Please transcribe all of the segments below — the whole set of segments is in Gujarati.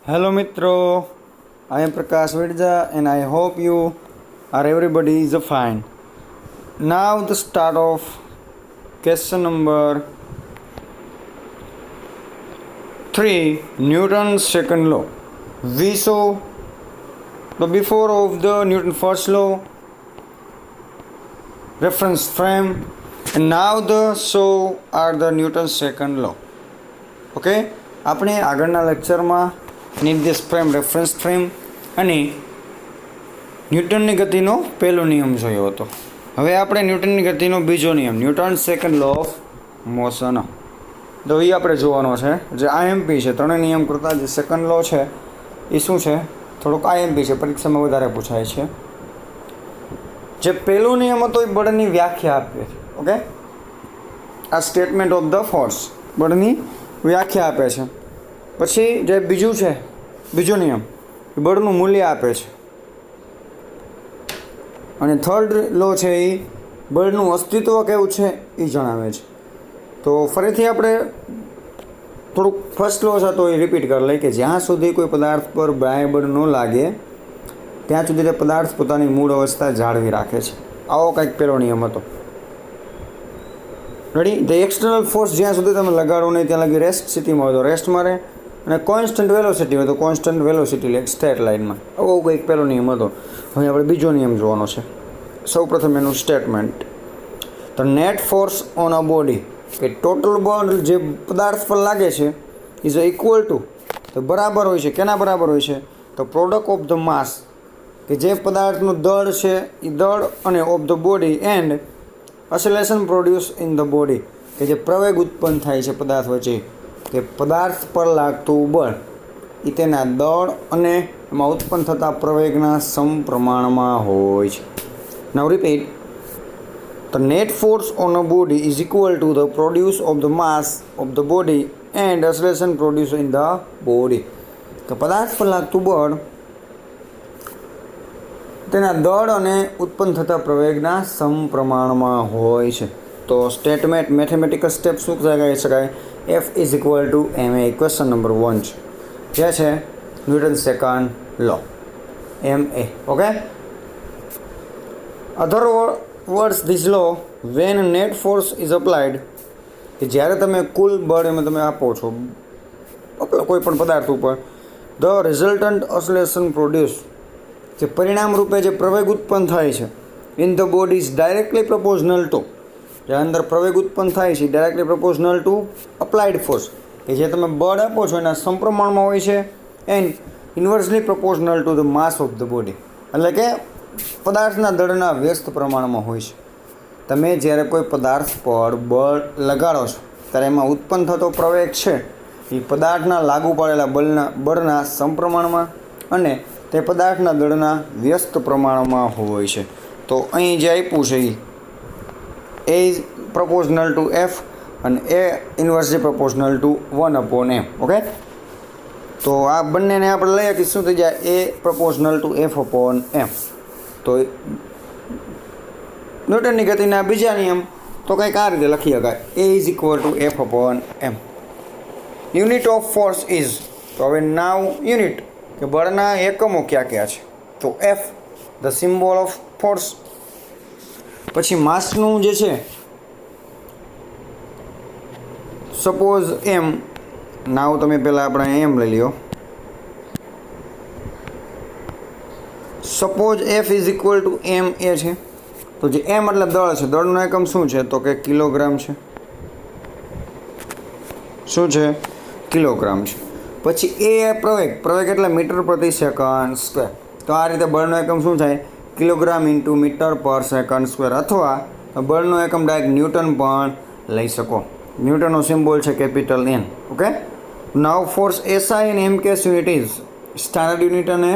Hello Mitro, I am Prakash Vidja and I hope you are everybody is fine. Now the start of question number 3, Newton's second law. We saw the before of the Newton first law, reference frame, and now the so are the Newton's second law. Okay, આપણે આગળના લેક્ચરમાં નિર્દેશ ફ્રેમ રેફરન્સ ફ્રેમ અને ન્યૂટનની ગતિનો પહેલો નિયમ જોયો હતો. હવે આપણે ન્યૂટનની ગતિનો બીજો નિયમ Newton second law of motion તો એ આપણે જોવાનો છે. જે આઈએમપી છે, ત્રણેય નિયમ કરતાં જે સેકન્ડ લો છે એ શું છે, થોડુંક આઈએમપી છે, પરીક્ષામાં વધારે પૂછાય છે. જે પહેલો નિયમ હતો એ બળની વ્યાખ્યા આપે છે. ઓકે, આ સ્ટેટમેન્ટ ઓફ ધ ફોર્સ બળની વ્યાખ્યા આપે છે. પછી જે બીજું છે બીજો નિયમ એ બળનું મૂલ્ય આપે છે. અને થર્ડ લો છે એ બળનું અસ્તિત્વ કેવું છે એ જણાવે છે. તો ફરીથી આપણે થોડુંક ફર્સ્ટ લો છે તો એ રિપીટ કરી લઈએ કે જ્યાં સુધી કોઈ પદાર્થ પર બાહ્ય બળ ન લાગે ત્યાં સુધી તે પદાર્થ પોતાની મૂળ અવસ્થા જાળવી રાખે છે. આવો કંઈક પહેલો નિયમ હતો. રેડી, ધ એક્સટર્નલ ફોર્સ જ્યાં સુધી તમે લગાડો નહીં ત્યાં લગી રેસ્ટ સ્થિતિમાં હોય તો રેસ્ટ મારે, અને કોન્સ્ટન્ટ વેલોસિટી હોય તો કોન્સ્ટન્ટ વેલોસિટી લે સ્ટ્રેટ લાઇનમાં. આવો કંઈક પહેલો નિયમ હતો. હવે આપણે બીજો નિયમ જોવાનો છે. સૌપ્રથમ એનું statement, the net force on a body, કે ટોટલ બળ જે પદાર્થ પર લાગે છે ઇઝ ઇક્વલ ટુ, તો બરાબર હોય છે. કેના બરાબર હોય છે? તો પ્રોડક્ટ ઓફ ધ માસ, કે જે પદાર્થનું દળ છે એ દળ, અને of the body and acceleration produce in the body, કે જે પ્રવેગ ઉત્પન્ન થાય છે પદાર્થ વચ્ચે, કે પદાર્થ પર લાગતું બળ એ તેના દળ અને એમાં ઉત્પન્ન થતા પ્રવેગના સમપ્રમાણમાં હોય છે. Now repeat, the net force on a body is equal to the produce of the mass of the body and acceleration produce in the body, કે પદાર્થ પર લાગતું બળ તેના દળ અને ઉત્પન્ન થતા પ્રવેગના સમપ્રમાણમાં હોય છે. તો સ્ટેટમેન્ટ મેથેમેટિકલ સ્ટેપ શું કહી શકાય? F is equal to M A. Question number 1 છે, જે છે Newton second law, M A. Okay, other words this law when net force is applied, કે જ્યારે તમે કુલ બળ એમાં તમે આપો છો કોઈ પણ પદાર્થ ઉપર, ધ રિઝલ્ટન્ટ ઓસિલેશન પ્રોડ્યુસ, જે પરિણામ રૂપે જે પ્રવેગ ઉત્પન્ન થાય છે in the body is directly proportional two, જે અંદર પ્રવેગ ઉત્પન્ન થાય છે directly proportional to applied force, કે જે તમે બળ આપો છો એના સમપ્રમાણમાં હોય છે, and inversely proportional to the mass of the body, એટલે કે પદાર્થના દળના વ્યસ્ત પ્રમાણમાં હોય છે. તમે જ્યારે કોઈ પદાર્થ પર બળ લગાડો છો ત્યારે એમાં ઉત્પન્ન થતો પ્રવેગ છે એ પદાર્થના લાગુ પાડેલા બળના સમપ્રમાણમાં અને તે પદાર્થના દળના વ્યસ્ત પ્રમાણમાં હોય છે. તો અહીં જે આપ્યું છે એ ઇઝ પ્રપોઝનલ ટુ એફ અને એ ઇન્વર્સલી પ્રપોઝનલ ટુ 1/m. ઓકે, તો આ બંનેને આપણે લઈએ કે શું થઈ જાય? એ પ્રપોઝનલ ટુ f/m. તો ન્યૂટનની ગતિના બીજા નિયમ તો કંઈક આ રીતે લખી શકાય, A is equal to f/m. Unit of force is, તો હવે નાવ યુનિટ, કે બળના એકમો ક્યાં ક્યાં છે? તો F the symbol of force. પછી માસનું જે છે સપોઝ એમ, નાવ તમે પહેલાં આપણે એમ લઈ લ્યો. Suppose F is equal to M A છે, તો જે એમ એટલે દળ છે, દળનો એકમ શું છે? તો કે કિલોગ્રામ છે. શું છે? કિલોગ્રામ છે. પછી એ પ્રવેગ, પ્રવેગ એટલે મીટર પ્રતિ સેકન્ડ સ્ક્વેર. તો આ રીતે બળનો એકમ શું થાય? Kilogram into metre per second square, અથવા બળનો એકમ ડાયરેક્ટ ન્યૂટન પણ લઈ શકો. ન્યૂટનનો સિમ્બોલ છે કેપિટલ એન. ઓકે, નાવ ફોર્સ એસઆઈ અને એમકેસ યુનિટ ઇઝ, સ્ટાન્ડર્ડ યુનિટ અને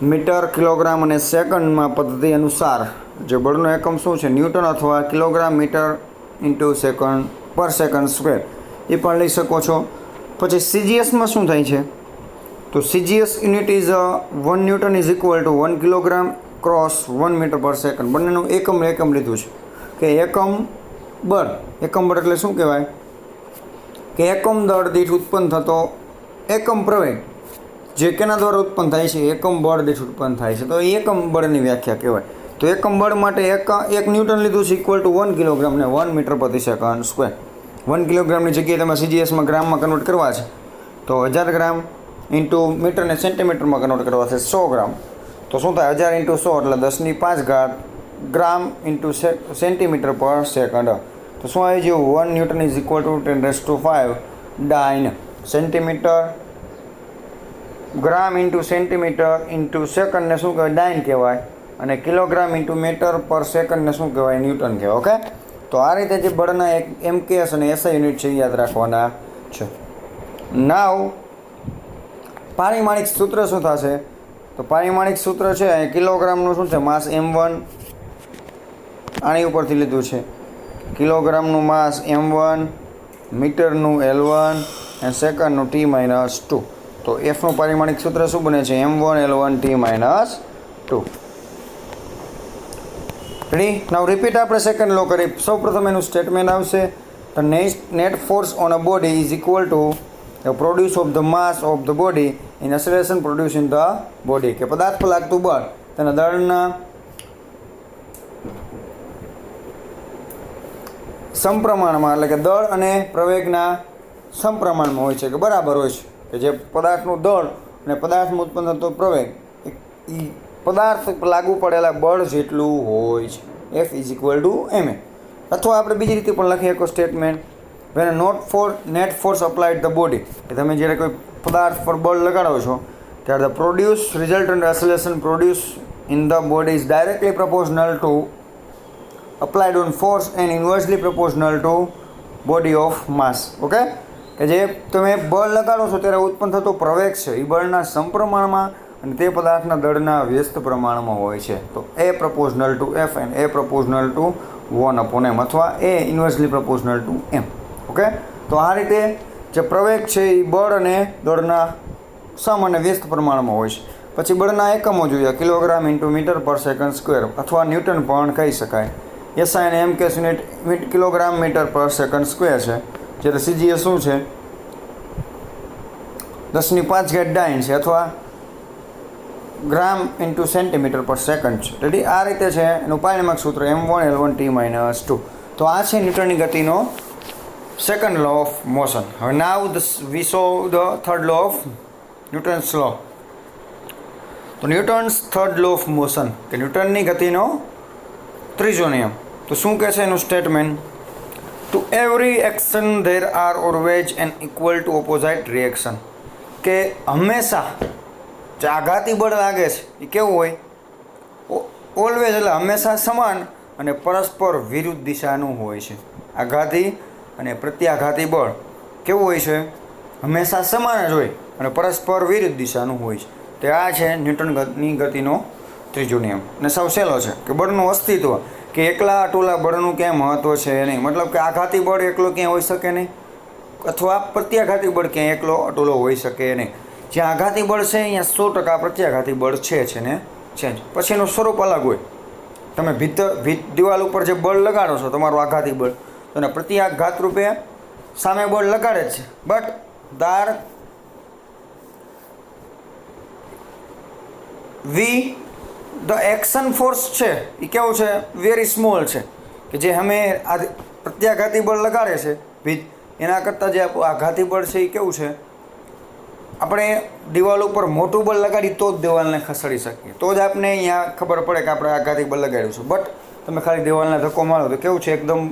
મીટર, કિલોગ્રામ અને સેકન્ડમાં પદ્ધતિ અનુસાર જે બળનો એકમ શું છે? ન્યૂટન અથવા કિલોગ્રામ મીટર ઇન્ટુ સેકન્ડ પર સેકન્ડ સ્ક્વેર એ પણ લઈ શકો છો. પછી સીજીએસમાં શું થાય છે? તો CGS unit is 1 newton is equal to 1 kilogram cross 1 metre per second. બંનેનું એકમ લીધું છે, કે એકમ બળ એટલે શું કહેવાય? કે એકમ દળ દીઠ ઉત્પન્ન થતો એકમ પ્રવેગ જે કેના દ્વારા ઉત્પન્ન થાય છે, એકમ બળ દીઠ ઉત્પન્ન થાય છે, તો એ એકમ બળની વ્યાખ્યા કહેવાય. તો એકમ બળ માટે એક ન્યૂટન લીધું છે ઇક્વલ ટુ 1 કિલોગ્રામ ને 1 મીટર પ્રતિ સેકન્ડ સ્ક્વેર. 1 કિલોગ્રામની જગ્યાએ તમે CGSમાં ગ્રામમાં કન્વર્ટ કરવા છે તો 1000 ગ્રામ ઇન્ટુ મીટરને સેન્ટીમીટરમાં કન્વર્ટ કરવા છે 100 ગ્રામ. તો શું થાય 1000 ઇન્ટુ 100 એટલે 10⁵ ગ્રામ ઇન્ટુ સેન્ટીમીટર પર સેકન્ડ. તો શું આવી ગયું 1 newton is equal to 10⁵ dyne centimetre gram into centimetre into સેકન્ડને શું કહેવાય ડાઇન કહેવાય, અને કિલોગ્રામ ઇન્ટુ મીટર પર સેકન્ડને શું કહેવાય ન્યૂટન કહેવાય. ઓકે, તો આ રીતે જે બળના એક MKS અને SI યુનિટ છે એ યાદ રાખવાના છે. નાવ પારિમાણિક સૂત્ર શું થશે? તો પારિમાણિક સૂત્ર છે અહીં કિલોગ્રામનું શું છે માસ M1, આની ઉપરથી લીધું છે કિલોગ્રામનું માસ M1, મીટરનું L1 અને સેકન્ડનું T-2. તો Fનું પારિમાણિક સૂત્ર શું બને છે M1 L1 T-2. Ready? Now repeat આપણે સેકન્ડ લો કરી. સૌપ્રથમ એનું સ્ટેટમેન્ટ આવશે the net force on a body is equal to the produce of the mass of the body in acceleration produce in the body. કે પદાર્થ પર લાગતું બળ તેના દળના સમપ્રમાણમાં, એટલે કે દળ અને પ્રવેગના સમપ્રમાણમાં હોય છે, કે બરાબર હોય છે. કે જે પદાર્થનું દળ અને પદાર્થમાં ઉત્પન્ન થતો પ્રવેગ એ પદાર્થ લાગુ પડેલા બળ જેટલું હોય છે. F is equal to ma. અથવા આપણે બીજી રીતે પણ લખી શકો statement when net force applied the body. કે તમે જ્યારે કોઈ પદાર્થ પર બળ લગાડો છો ત્યારે the produce resultant acceleration produce in the body is directly proportional to applied on force and inversely proportional to body of mass. Okay, કે જે તમે બળ લગાડો છો ત્યારે ઉત્પન્ન થતો પ્રવેગ છે એ બળના સમપ્રમાણમાં અને તે પદાર્થના દળના વ્યસ્ત પ્રમાણમાં હોય છે. તો A proportional to F and A proportional to 1/m અથવા A inversely proportional to m. Okay, તો આ રીતે જે પ્રવેગ છે એ બળ અને દળના સમ અને વ્યસ્ત પ્રમાણમાં હોય છે. પછી બળના એકમો જોઈએ kilogram into metre per second square અથવા ન્યૂટન પણ કહી શકાય. SI અને MKS unit kilogram metre per second square છે, જ્યારે CGS શું છે 10⁵ ડાઇન છે, અથવા ગ્રામ ઇન્ટુ સેન્ટીમીટર પર સેકન્ડ છે. રેડી? આ રીતે છે એનું પારિમાણિક સૂત્ર M1 L1 T-2. તો આ છે ન્યૂટનની ગતિનો સેકન્ડ લો ઓફ મોશન. હવે now we saw the third law of newton's law. તો newton's third law of motion, કે ન્યૂટનની ગતિનો ત્રીજો નિયમ. તો શું કહે છે એનું statement? To every action there are always an equal to opposite reaction. કે હંમેશા જે આઘાતી બળ લાગે છે એ કેવું હોય? ઓલવેઝ એટલે હંમેશા સમાન અને પરસ્પર વિરુદ્ધ દિશાનું હોય છે. આઘાતી અને પ્રત્યાઘાતી બળ કેવું હોય છે? હંમેશા સમાન જ હોય અને પરસ્પર વિરુદ્ધ દિશાનું હોય છે. તે આ છે ન્યૂટનની ગતિનો ત્રીજો નિયમ. અને સૌ સહેલો છે કે બળનું અસ્તિત્વ, કે એકલા અટોલા બળનું ક્યાંય મહત્ત્વ છે નહીં. મતલબ કે આઘાતી બળ એકલો ક્યાંય હોઈ શકે નહીં, અથવા પ્રત્યાઘાતી બળ ક્યાંય એકલો અટોલો હોઈ શકે નહીં. જ્યાં આઘાતી બળ છે અહીંયા 100% પ્રત્યાઘાતી બળ છે ને છે જ. પછી એનું સ્વરૂપ અલગ હોય. તમે દિવાલ ઉપર જે બળ લગાડો છો તમારું આઘાતી બળ, તો એને પ્રત્યાઘાત રૂપે સામે બળ લગાડે જ છે. બટ ધ એક્શન ફોર્સ છે એ કેવું છે? વેરી સ્મોલ છે. કે જે અમે આ પ્રત્યાઘાતી બળ લગાડે છે એના કરતાં જે આઘાતી બળ છે એ કેવું છે? આપણે દિવાલ ઉપર મોટું બળ લગાડી તો જ દિવાલને ખસેડી શકીએ, તો જ આપણે અહીંયા ખબર પડે કે આપણે આઘાતી બળ લગાડ્યું છે. બટ તમે ખાલી દિવાલને ધક્કો મારો તો કેવું છે? એકદમ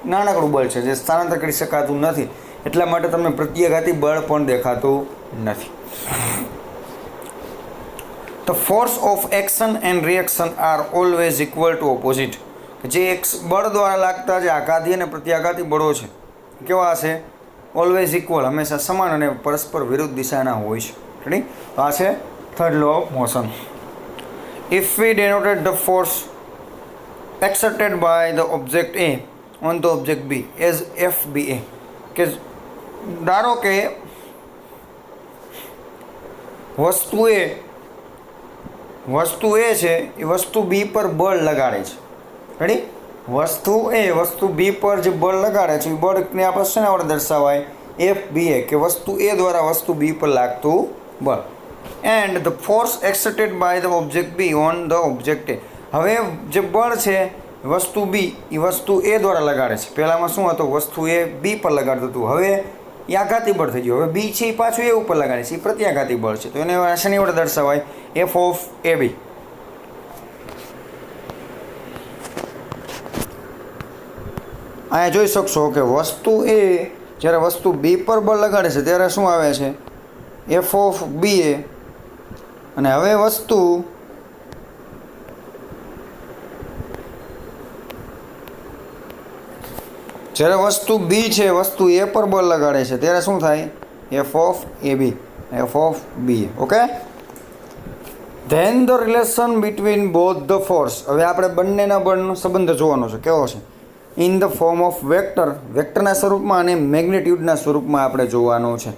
નાનકડું બળ છે જે સ્થાનાંતર કરી શકાતું નથી. એટલા માટે તમને પ્રત્યાઘાતી બળ પણ દેખાતું નથી. The force of action and reaction are always equal to opposite. જે એક બળ દ્વારા લાગતા જે આઘાતી અને પ્રત્યાઘાતી બળો છે કેવા હશે? ઓલવેઝ ઇક્વલ, હંમેશા સમાન અને પરસ્પર વિરુદ્ધ દિશાના હોય છે. રેડી? તો આ છે third law of motion. If we denoted the force exerted by the object A on the object B as FBA. કે ધારો કે વસ્તુ A છે એ વસ્તુ B પર બળ લગાડે છે. રેડી? વસ્તુ B પર જે બળ લગાડે છે એ બળને આપણે શેના વડે દર્શાવાય? FBA કે વસ્તુ A દ્વારા વસ્તુ B પર લાગતું બળ. And the force exerted by the object B on the object A. હવે જે બળ છે વસ્તુ B એ વસ્તુ A દ્વારા લગાડે છે. પહેલાંમાં શું હતું, વસ્તુ A B પર લગાડતું હતું, હવે એ આઘાતી બળ થઈ ગયું. હવે B છે એ પાછું A ઉપર લગાડે છે, એ પ્રત્યાઘાતી બળ છે. તો એને શેની વડે દર્શાવાય, F ઓફ AB. અહીંયા જોઈ શકશો કે વસ્તુ A જ્યારે વસ્તુ B પર બળ લગાડે છે ત્યારે શું આવે છે, F ઓફ BA. અને હવે વસ્તુ જ્યારે વસ્તુ B છે વસ્તુ A પર બળ લગાડે છે ત્યારે શું થાય, F of AB, F of BA. Okay, then the relation between both the force. હવે આપણે બંનેના બળનો સંબંધ જોવાનો છે, કેવો છે, in the form of vector, વેક્ટરના સ્વરૂપમાં અને મેગ્નિટ્યુડના સ્વરૂપમાં આપણે જોવાનો છે.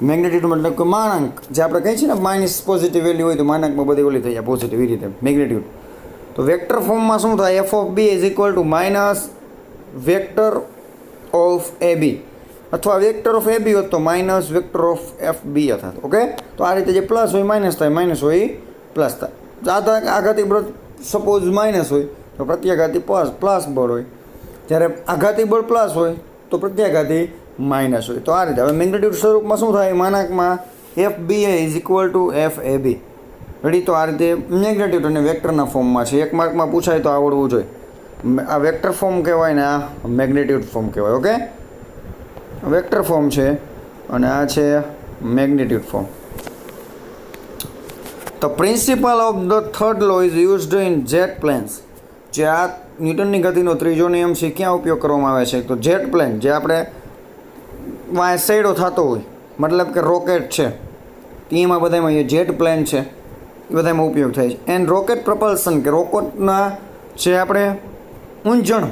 મેગ્નિટ્યુડ મતલબ કે માનાંક, જે આપણે કહીએ છીએ ને માઇનસ પોઝિટિવ વેલ્યુ હોય તો માનાંકમાં બધી ઓલી થઈ જાય પોઝિટિવ, એ રીતે મેગ્નિટ્યુડ. તો વેક્ટર ફોર્મમાં શું થાય, F of B is equal two minus vector of AB, અથવા વેક્ટર ઓફ AB હોત તો માઇનસ વેક્ટર ઓફ FB થાય. ઓકે, તો આ રીતે જે પ્લસ હોય માઇનસ થાય, માઇનસ હોય પ્લસ થાય. આઘાતી બળ સપોઝ માઇનસ હોય તો પ્રત્યાઘાતી પ્લસ બળ હોય, જ્યારે આઘાતી બળ પ્લસ હોય તો પ્રત્યાઘાતી માઇનસ હોય. તો આ રીતે હવે મેગ્નિટ્યુડ સ્વરૂપમાં શું થાય, માનાંકમાં FBA is equal two FAB. Ready, તો આ રીતે મેગ્નિટ્યુડ અને વેક્ટરના ફોર્મમાં છે. એક માર્કમાં પૂછાય તો આવડવું જોઈએ. આ વેક્ટર ફોર્મ કહેવાય ને આ મેગ્નિટ્યુડ ફોર્મ કહેવાય. ઓકે, વેક્ટર ફોર્મ છે અને આ છે magnitude form. The principle of the third law is used in jet planes. જે આ ન્યૂટનની ગતિનો ત્રીજો નિયમ છે ક્યાં ઉપયોગ કરવામાં આવે છે, તો જેટ પ્લેન, જે આપણે સૈડો થતો હોય, મતલબ કે રોકેટ છે એમાં બધામાં એ જેટ પ્લેન છે એ બધામાં ઉપયોગ થાય છે. એન્ડ રોકેટ પ્રપલ્સન, કે રોકેટના જે આપણે ઊંજણ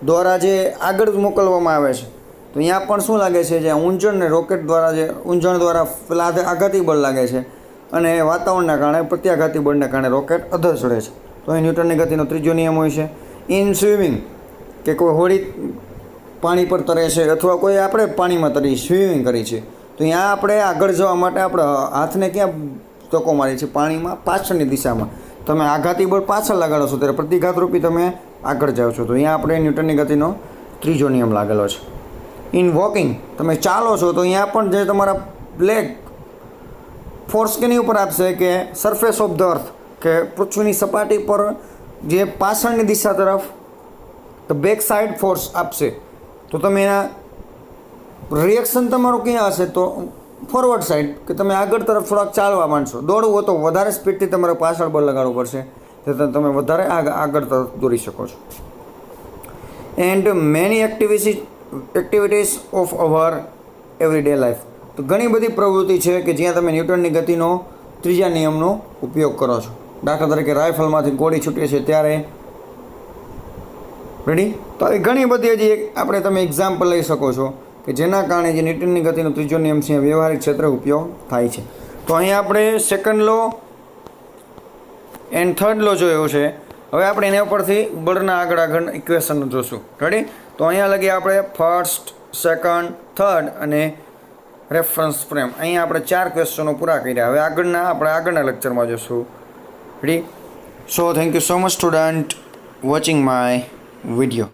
દ્વારા જે આગળ મોકલવામાં આવે છે, તો અહીંયા પણ શું લાગે છે, જે ઊંજણને રોકેટ દ્વારા જે ઊંજણ દ્વારા પેલા આઘાતી બળ લાગે છે અને વાતાવરણના કારણે પ્રત્યાઘાતી બળને કારણે રોકેટ અધર ચડે છે. તો અહીં ન્યૂટનની ગતિનો ત્રીજો નિયમ હોય છે. ઇન સ્વિમિંગ, કે કોઈ હોડી પાણી પર તરે છે અથવા કોઈ આપણે પાણીમાં તરી સ્વિમિંગ કરી છે, તો અહીંયા આપણે આગળ જવા માટે આપણે હાથને ક્યાં ધક્કો મારી છે, પાણીમાં પાછળની દિશામાં. તમે આઘાતી બળ પાછળ લગાડો છો ત્યારે પ્રતિઘાતરૂપી તમે આગળ જાઓ છો. તો અહીંયા આપણે ન્યૂટનની ગતિનો ત્રીજો નિયમ લાગેલો છે. ઇન વોકિંગ, તમે ચાલો છો તો અહીંયા પણ જે તમારા લેગ ફોર્સ કેની ઉપર આપશે, કે સરફેસ ઓફ ધ અર્થ, કે પૃથ્વીની સપાટી પર જે પાછળની દિશા તરફ ધ બેક સાઇડ ફોર્સ આપશે. તો તમે એના રિએક્શન તમારું ક્યાં હશે, તો ફોરવર્ડ સાઈડ, કે તમે આગળ તરફ થોડાક ચાલવા માંડશો. દોડવું હોય તો વધારે સ્પીડથી તમારે પાછળ બળ લગાડવું પડશે, તો તમે વધારે આગળ તરફ દોડી શકો છો. And many activities of our every day life. તો ઘણી બધી પ્રવૃત્તિ છે કે જ્યાં તમે ન્યૂટનની ગતિનો ત્રીજા નિયમનો ઉપયોગ કરો છો. દાખલા તરીકે રાઇફલમાંથી ગોળી છૂટે છે ત્યારે. રેડી, તો આવી ઘણી બધી હજી આપણે તમે એક્ઝામ્પલ લઈ શકો છો કે જેના કારણે જે ન્યૂટનની ગતિનો ત્રીજો નિયમ છે વ્યવહારિક ક્ષેત્રે ઉપયોગ થાય છે. તો અહીંયા આપણે સેકન્ડ લો એન્ડ થર્ડ લો જોયો છે. હવે આપણે એના ઉપરથી બળના આગળ ઇક્વેશન જોશું. રેડી, તો અહીંયા લગી આપણે ફર્સ્ટ, સેકન્ડ, થર્ડ અને રેફરન્સ ફ્રેમ, અહીંયા આપણે 4 ક્વેશ્ચનો પૂરા કર્યા. હવે આપણે આગળના લેક્ચરમાં જોશું. Ready, so thank you so much student watching my video.